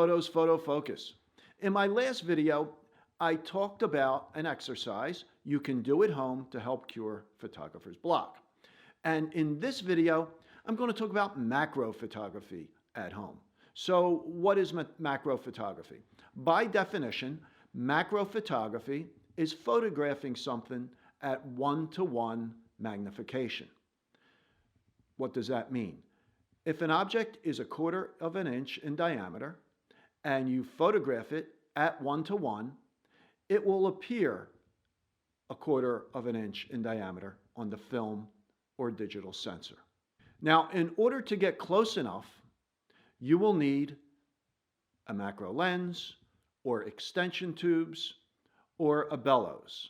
Photos Photo Focus. In my last video, I talked about an exercise you can do at home to help cure photographer's block. And in this video, I'm going to talk about macro photography at home. So what is macro photography? By definition, macro photography is photographing something at 1-to-1 magnification. What does that mean? If an object is 1/4 of an inch in diameter and you photograph it at 1-to-1, it will appear 1/4 of an inch in diameter on the film or digital sensor. Now, in order to get close enough, you will need a macro lens or extension tubes or a bellows.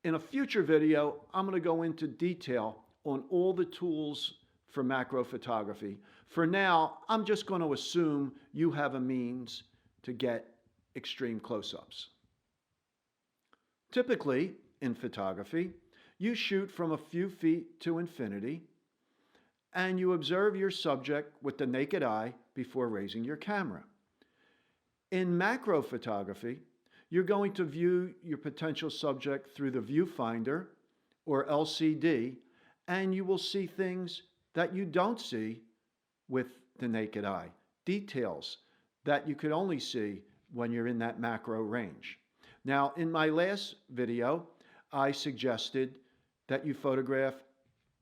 In a future video, I'm going to go into detail on all the tools for macro photography. For now, I'm just going to assume you have a means to get extreme close-ups. Typically, in photography, you shoot from a few feet to infinity, and you observe your subject with the naked eye before raising your camera. In macro photography, you're going to view your potential subject through the viewfinder or LCD, and you will see things that you don't see with the naked eye, details that you could only see when you're in that macro range. Now, in my last video, I suggested that you photograph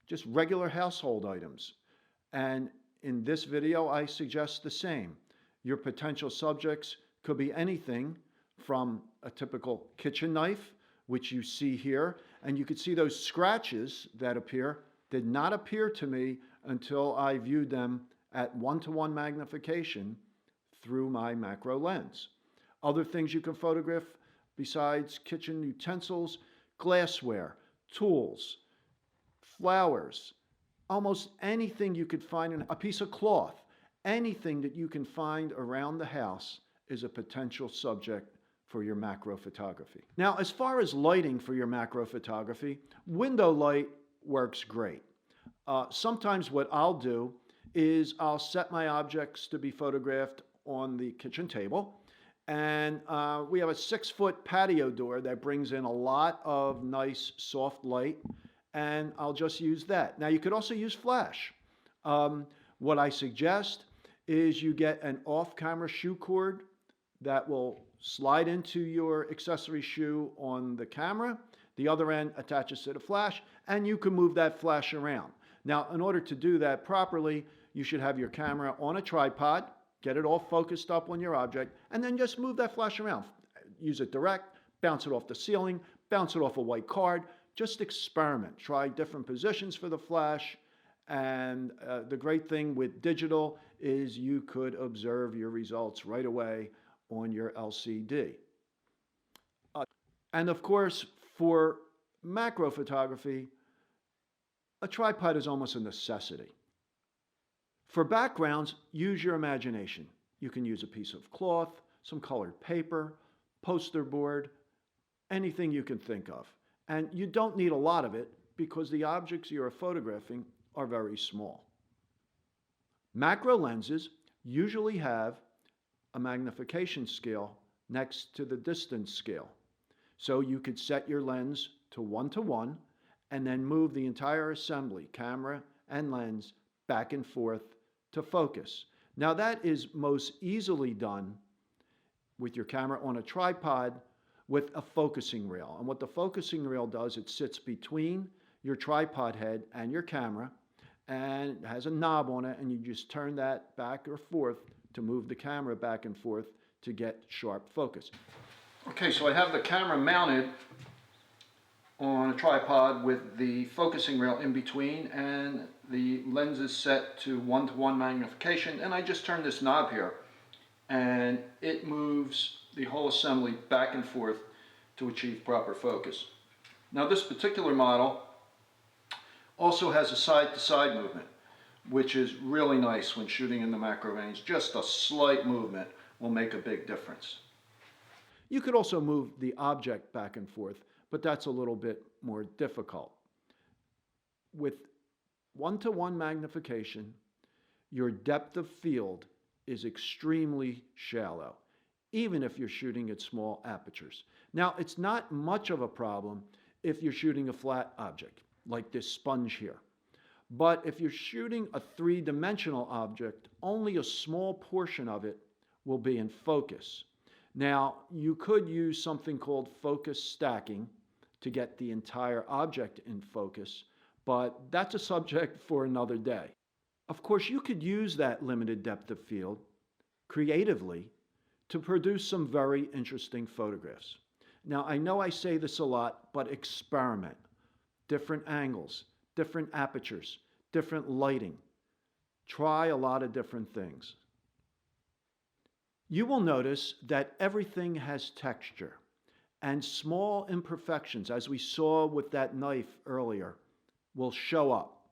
just regular household items. And in this video, I suggest the same. Your potential subjects could be anything from a typical kitchen knife, which you see here, and you could see those scratches that appear did not appear to me until I viewed them at 1-to-1 magnification through my macro lens. Other things you can photograph besides kitchen utensils: glassware, tools, flowers, almost anything you could find in a piece of cloth. Anything that you can find around the house is a potential subject for your macro photography. Now, as far as lighting for your macro photography, window light works great. Sometimes what I'll do is I'll set my objects to be photographed on the kitchen table, and we have a 6-foot patio door that brings in a lot of nice soft light, and I'll just use that. Now, you could also use flash. What I suggest is you get an off-camera shoe cord that will slide into your accessory shoe on the camera. The other end attaches to the flash, and you can move that flash around. Now, in order to do that properly, you should have your camera on a tripod, get it all focused up on your object, and then just move that flash around. Use it direct, bounce it off the ceiling, bounce it off a white card. Just experiment. Try different positions for the flash. And the great thing with digital is you could observe your results right away on your LCD. And of course, for macro photography, a tripod is almost a necessity. For backgrounds, use your imagination. You can use a piece of cloth, some colored paper, poster board, anything you can think of. And you don't need a lot of it because the objects you're photographing are very small. Macro lenses usually have a magnification scale next to the distance scale. So you could set your lens to 1-to-1 and then move the entire assembly, camera and lens, back and forth to focus. Now, that is most easily done with your camera on a tripod with a focusing rail. And what the focusing rail does, it sits between your tripod head and your camera, and it has a knob on it, and you just turn that back or forth to move the camera back and forth to get sharp focus. Okay, so I have the camera mounted on a tripod with the focusing rail in between, and the lens is set to 1-to-1 magnification, and I just turn this knob here and it moves the whole assembly back and forth to achieve proper focus. Now, this particular model also has a side-to-side movement, which is really nice when shooting in the macro range. Just a slight movement will make a big difference. You could also move the object back and forth, but that's a little bit more difficult. With 1-to-1 magnification, your depth of field is extremely shallow, even if you're shooting at small apertures. Now, it's not much of a problem if you're shooting a flat object, like this sponge here. But if you're shooting a three-dimensional object, only a small portion of it will be in focus. Now, you could use something called focus stacking to get the entire object in focus, but that's a subject for another day. Of course, you could use that limited depth of field creatively to produce some very interesting photographs. Now, I know I say this a lot, but experiment. Different angles, different apertures, different lighting. Try a lot of different things. You will notice that everything has texture, and small imperfections, as we saw with that knife earlier, will show up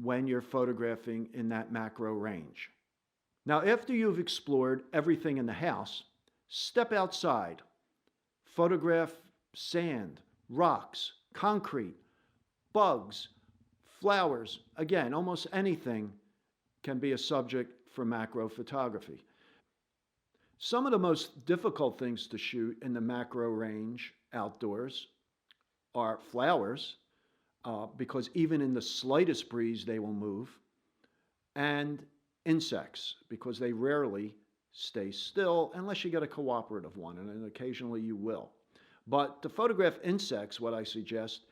when you're photographing in that macro range. Now, after you've explored everything in the house, step outside. Photograph sand, rocks, concrete, bugs, flowers. Again, almost anything can be a subject for macro photography. Some of the most difficult things to shoot in the macro range outdoors are flowers, because even in the slightest breeze they will move, and insects, because they rarely stay still unless you get a cooperative one, and then occasionally you will. But to photograph insects, what I suggest,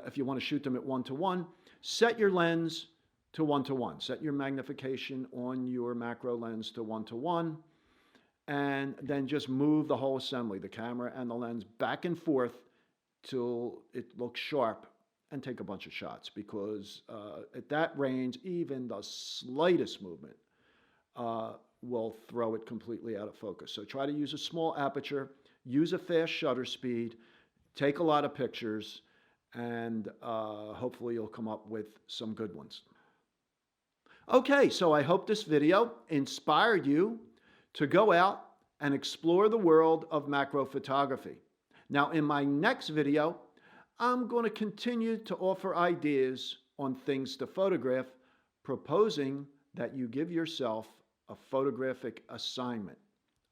if you want to shoot them at 1:1, set your lens to 1:1. Set your magnification on your macro lens to 1:1, and then just move the whole assembly, the camera and the lens, back and forth till it looks sharp, and take a bunch of shots, because at that range, even the slightest movement will throw it completely out of focus. So try to use a small aperture, use a fast shutter speed, take a lot of pictures, and hopefully you'll come up with some good ones. Okay, so I hope this video inspired you to go out and explore the world of macro photography. Now, in my next video, I'm going to continue to offer ideas on things to photograph, proposing that you give yourself a photographic assignment,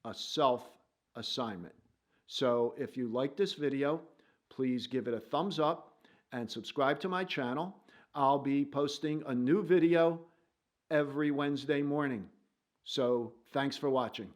a self-assignment. So if you like this video, please give it a thumbs up and subscribe to my channel. I'll be posting a new video every Wednesday morning. So thanks for watching.